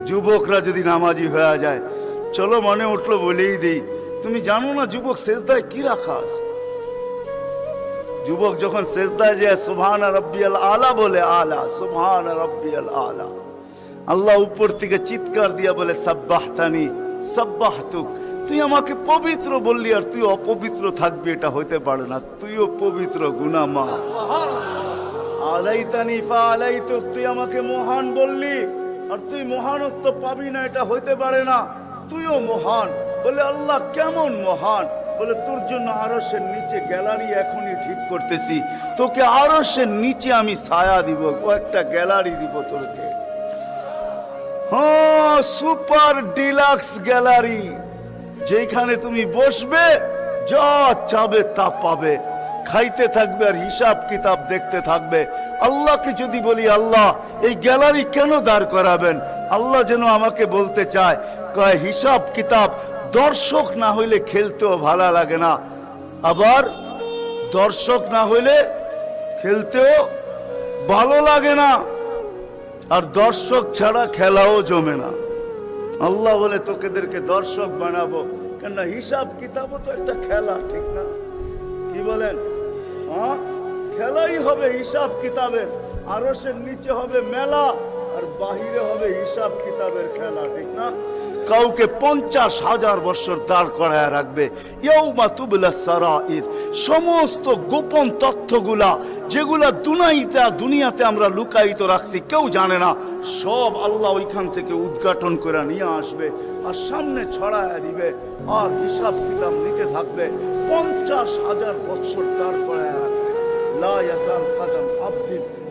যুবকরা যদি নামাজি হয়ে যায়, চলো মনে উঠলো বলেই দিই, তুমি জানো না যুবক সেজদায় কি রাখা আছে? যুবক যখন সেজদায় যায় সুবহান রাব্বিয়াল আলা বলে, আলা সুবহান রাব্বিয়াল আলা, আল্লাহ উপর থেকে চিৎকার দিয়া বলে সাব্বাহতানি সাব্বাহতুক, তুই আমাকে পবিত্র বললি আর তুই অপবিত্র থাকবি, এটা হইতে পারে না, তুইও পবিত্র, গুনাহ মাফ। আলাইতানি ফাআলাইতুক, তুই আমাকে মহান বললি আর তুই মহানত্ব পাবি না, এটা হইতে পারে না, তুইও মহান। বলে আল্লাহ কেমন মহান? বলে তোর জন্য আরশের নিচে গ্যালারি এখনই ঠিক করতেছি, তোকে আরশের নিচে আমি ছায়া দিব, একটা গ্যালারি দিব তোকে, হ্যাঁ সুপার ডিলাক্স গ্যালারি, যেখানে তুমি বসবে যা চাবে তা পাবে, খাইতে থাকবে আর হিসাব কিতাব দেখতে থাকবে। আল্লাহকে যদি বলি আল্লাহ এই গ্যালারি কেন দাঁড় করাবেন, আল্লাহ যেন আমাকে বলতে চায়, কয় হিসাব কিতাব দর্শক না হইলে খেলতেও ভালো লাগে না, আবার দর্শক না হইলে খেলতেও ভালো লাগে না, আর দর্শক ছাড়া খেলাও জমে না। আল্লাহ বলে তোকেদেরকে দর্শক বানাবো, কেন হিসাব কিতাবও তো একটা খেলা, ঠিক না? কি বলেন? হ্যাঁ, খেলাই হবে হিসাব কিতাবের, আরশের নিচে হবে মেলা আর বাহিরে হবে হিসাব কিতাবের খেলা, ঠিক না? কাউকে 50,000 বছর দাঁড় করায় রাখবে, ইয়াউমা তুবলাস সারাইর, সমস্ত গোপন তথ্যগুলা যেগুলা দুনিয়াতে আমরা লুকায়িত রাখছি, কেউ জানে না, সব আল্লাহ ওইখান থেকে উদ্ঘাটন করে নিয়ে আসবে আর সামনে ছড়ায় দিবে, আর হিসাব কিতাব নিতে থাকবে। 50,000 বছর দাঁড় করায় রাখবে। লা ইয়াজাল কদম আবদিন